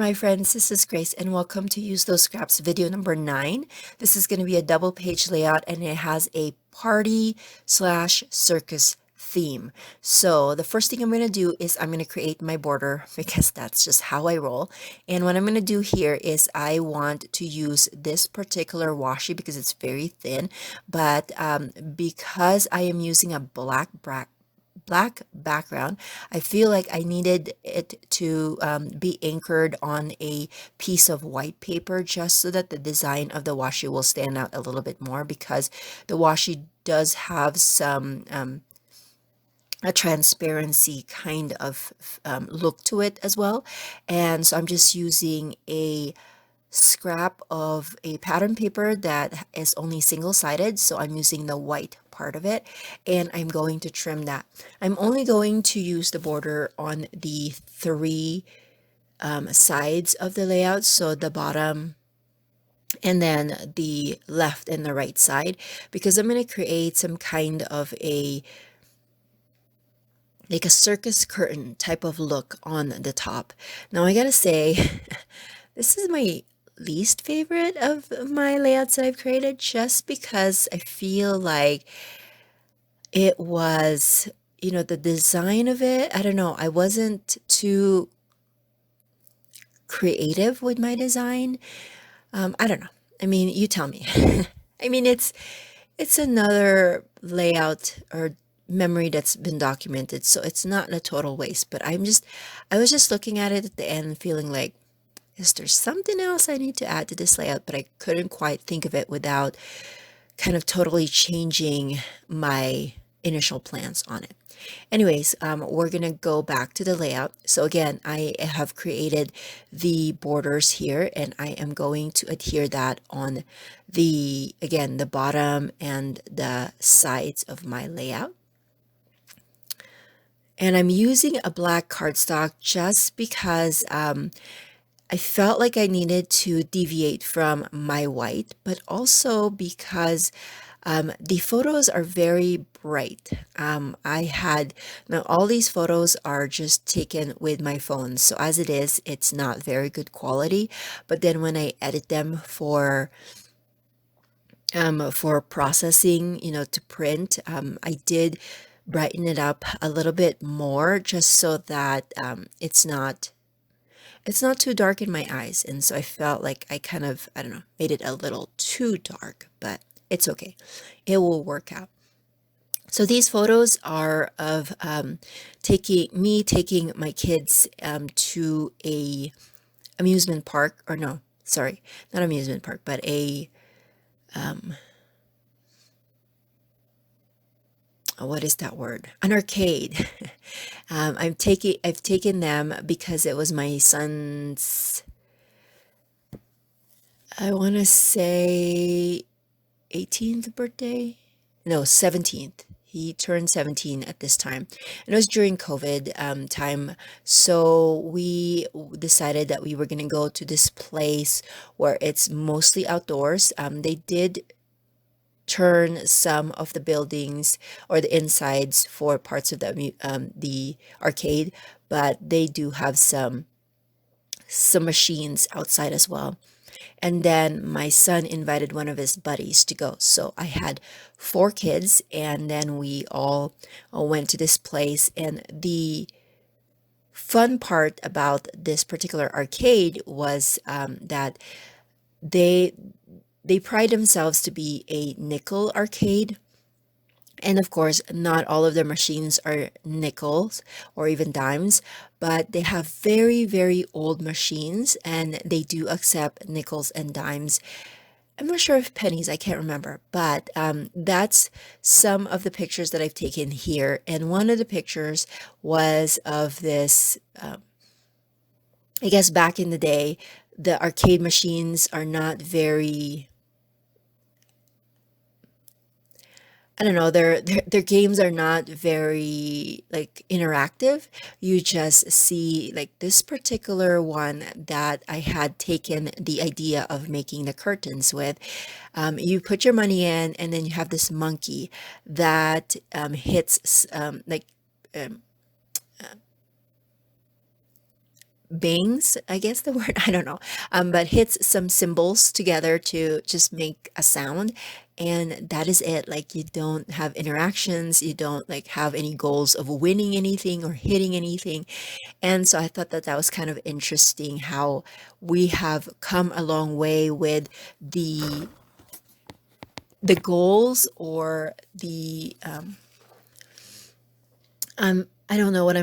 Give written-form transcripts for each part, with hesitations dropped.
Hi friends, this is Grace and welcome to Use Those Scraps video number 9. This is going to be a double page layout and it has a party slash circus theme. So the first thing I'm going to do is I'm going to create my border because that's just how I roll. And what I'm going to do here is I want to use this particular washi because it's very thin, but because I am using a black background, I feel like I needed it to be anchored on a piece of white paper just so that the design of the washi will stand out a little bit more, because the washi does have some a transparency kind of look to it as well. And so I'm just using a scrap of a pattern paper that is only single-sided, so I'm using the white part of it and I'm going to trim that. I'm only going to use the border on the three sides of the layout, so the bottom and then the left and the right side, because I'm going to create some kind of a like a circus curtain type of look on the top. Now I gotta say, this is my least favorite of my layouts that I've created, just because I feel like it was, the design of it, I don't know, I wasn't too creative with my design. I don't know. I mean, you tell me. I mean, it's another layout or memory that's been documented, so it's not a total waste, but I was just looking at it at the end feeling like, is there something else I need to add to this layout? But I couldn't quite think of it without kind of totally changing my initial plans on it. Anyways, we're gonna go back to the layout. So again, I have created the borders here and I am going to adhere that on again, the bottom and the sides of my layout. And I'm using a black cardstock just because I felt like I needed to deviate from my white, but also because the photos are very bright. Now all these photos are just taken with my phone. So as it is, it's not very good quality. But then when I edit them for processing, to print, I did brighten it up a little bit more just so that it's not too dark in my eyes. And so I felt like I kind of, I don't know, made it a little too dark, but it's okay. It will work out. So these photos are of taking my kids to a amusement park, or no, sorry, not amusement park, but a um, what is that word? An arcade. I've taken them because it was my son's, I want to say 18th birthday. No, 17th. He turned 17 at this time. And it was during COVID time. So we decided that we were going to go to this place where it's mostly outdoors. They did turn some of the buildings or the insides for parts of the arcade, but they do have some machines outside as well. And then my son invited one of his buddies to go. So I had 4 kids, and then we all went to this place. And the fun part about this particular arcade was that they they pride themselves to be a nickel arcade. And of course, not all of their machines are nickels or even dimes, but they have very, very old machines and they do accept nickels and dimes. I'm not sure if pennies, I can't remember, but that's some of the pictures that I've taken here. And one of the pictures was of this, I guess back in the day, the arcade machines are not very, I don't know, their games are not very like interactive. You just see like this particular one that I had taken the idea of making the curtains with. You put your money in, and then you have this monkey that hits like um, bangs, I guess the word, I don't know, but hits some symbols together to just make a sound. And that is it. Like, you don't have interactions, you don't like have any goals of winning anything or hitting anything. And so I thought that that was kind of interesting how we have come a long way with the goals or the I don't know what I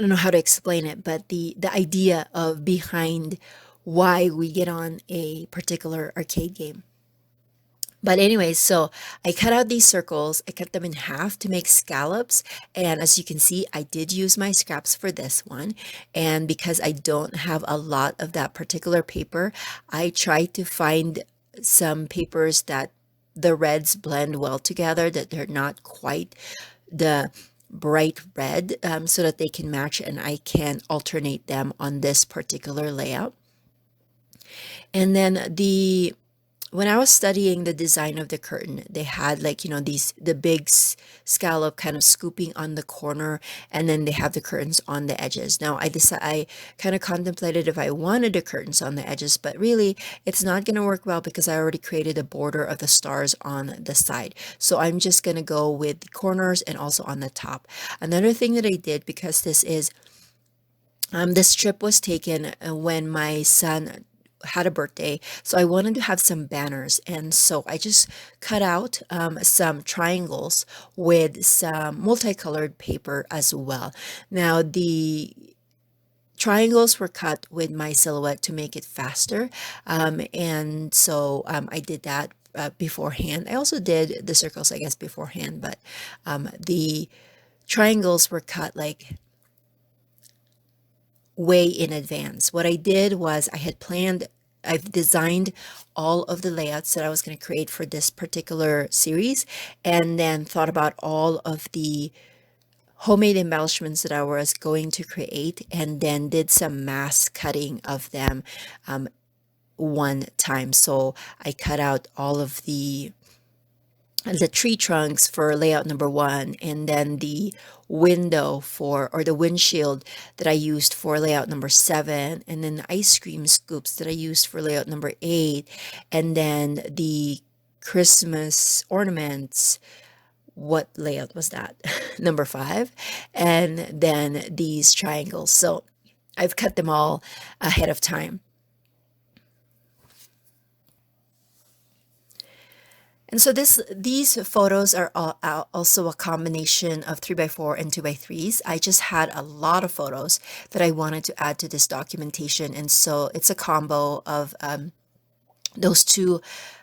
don't know how to explain it, but the idea of behind why we get on a particular arcade game. But anyways, so I cut out these circles, I cut them in half to make scallops, and as you can see, I did use my scraps for this one. And because I don't have a lot of that particular paper, I tried to find some papers that the reds blend well together, that they're not quite the bright red, so that they can match and I can alternate them on this particular layout. And then the when I was studying the design of the curtain, they had like, these the big scallop kind of scooping on the corner, and then they have the curtains on the edges. Now I kind of contemplated if I wanted the curtains on the edges, but really it's not going to work well because I already created a border of the stars on the side. So I'm just going to go with the corners and also on the top. Another thing that I did, because this trip was taken when my son had a birthday, so I wanted to have some banners, and so I just cut out some triangles with some multicolored paper as well. Now the triangles were cut with my silhouette to make it faster, and so I did that beforehand. I also did the circles, I guess, beforehand, but the triangles were cut like way in advance. What I did was I've designed all of the layouts that I was going to create for this particular series, and then thought about all of the homemade embellishments that I was going to create, and then did some mass cutting of them one time. So I cut out all of the tree trunks for layout number one, and then the window for, or the windshield that I used for layout number seven, and then the ice cream scoops that I used for layout number eight, and then the Christmas ornaments. What layout was that? Number five. And then these triangles. So I've cut them all ahead of time. And so these photos are also a combination of 3x4 and 2x3s. I just had a lot of photos that I wanted to add to this documentation, and so it's a combo of those two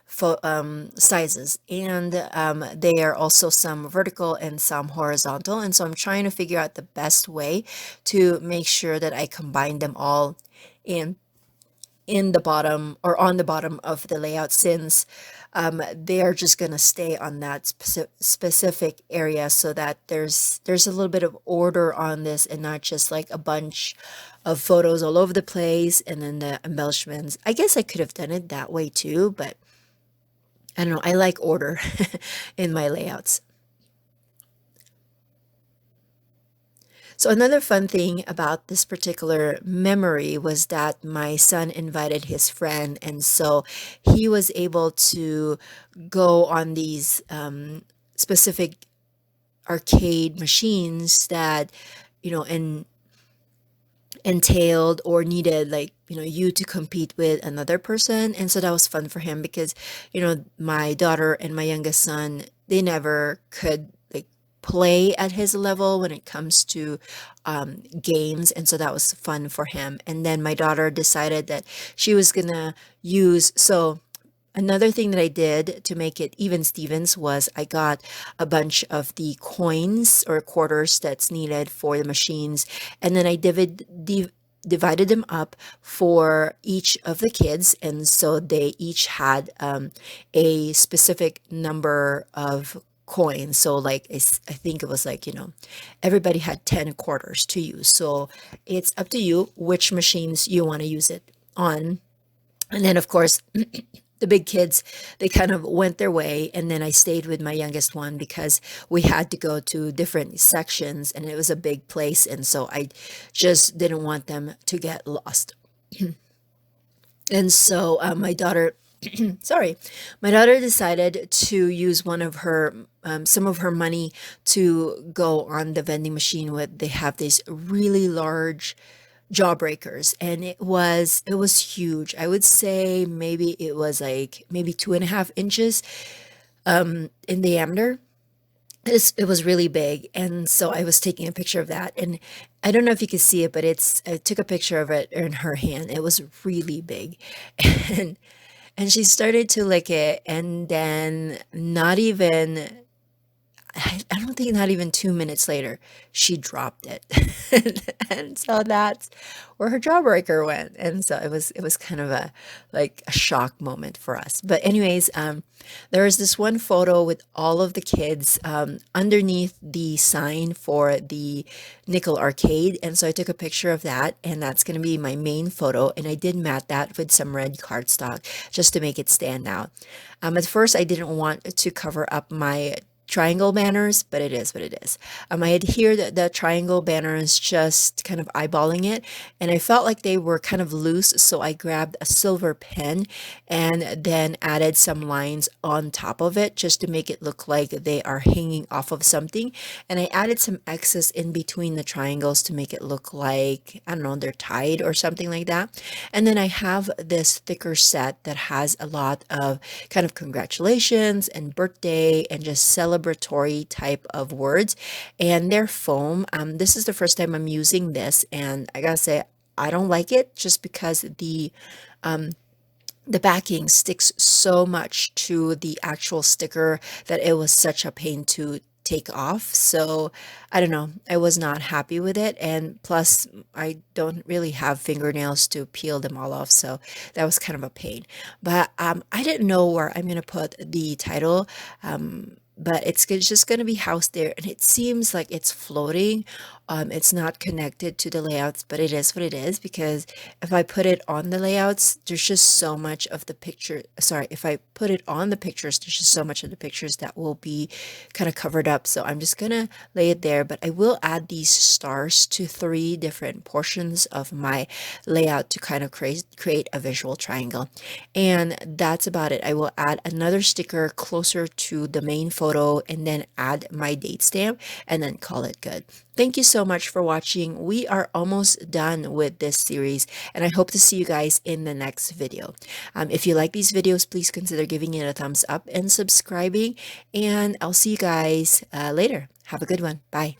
sizes, and they are also some vertical and some horizontal. And so I'm trying to figure out the best way to make sure that I combine them all in in the bottom or on the bottom of the layout, since they are just going to stay on that specific area, so that there's a little bit of order on this and not just like a bunch of photos all over the place and then the embellishments. I guess I could have done it that way too, but I don't know, I like order in my layouts. So another fun thing about this particular memory was that my son invited his friend, and so he was able to go on these specific arcade machines that, and entailed or needed, like, you to compete with another person. And so that was fun for him because, my daughter and my youngest son, they never could like play at his level when it comes to games. And so that was fun for him. And then my daughter decided that she was gonna use, so another thing that I did to make it even Stevens was I got a bunch of the coins or quarters that's needed for the machines, and then I divided them up for each of the kids, and so they each had a specific number of coins. So like I think it was like, everybody had 10 quarters to use. So it's up to you which machines you want to use it on. And then of course The big kids, they kind of went their way, and then I stayed with my youngest one because we had to go to different sections and it was a big place, and so I just didn't want them to get lost. And so my daughter, sorry, my daughter decided to use one of her some of her money to go on the vending machine with. They have these really large jawbreakers, and it was huge. I would say maybe it was like maybe 2.5 inches in diameter. It was really big, and so I was taking a picture of that, and I don't know if you can see it, but I took a picture of it in her hand. It was really big, and she started to lick it, and then not even I don't think not even 2 minutes later, she dropped it. And so that's where her jawbreaker went. And so it was kind of a like a shock moment for us. But anyways, there was this one photo with all of the kids underneath the sign for the Nickel Arcade. And so I took a picture of that, and that's going to be my main photo. And I did mat that with some red cardstock just to make it stand out. At first, I didn't want to cover up my triangle banners, but it is what it is. I had here the triangle banners just kind of eyeballing it, and I felt like they were kind of loose, so I grabbed a silver pen and then added some lines on top of it just to make it look like they are hanging off of something. And I added some excess in between the triangles to make it look like, I don't know, they're tied or something like that. And then I have this thicker set that has a lot of kind of congratulations and birthday and just celebratory type of words. And they're foam. This is the first time I'm using this, and I gotta say, I don't like it just because the backing sticks so much to the actual sticker that it was such a pain to take off. So I don't know, I was not happy with it. And plus, I don't really have fingernails to peel them all off. So that was kind of a pain. But I didn't know where I'm going to put the title. But just going to be housed there, and it seems like it's floating. It's not connected to the layouts, but it is what it is, because if I put it on the layouts, there's just so much of the picture. Sorry, if I put it on the pictures, there's just so much of the pictures that will be kind of covered up. So I'm just gonna lay it there, but I will add these stars to 3 different portions of my layout to kind of create a visual triangle. And that's about it. I will add another sticker closer to the main photo and then add my date stamp and then call it good. Thank you so much for watching. We are almost done with this series, and I hope to see you guys in the next video. If you like these videos, please consider giving it a thumbs up and subscribing, and I'll see you guys later. Have a good one. Bye.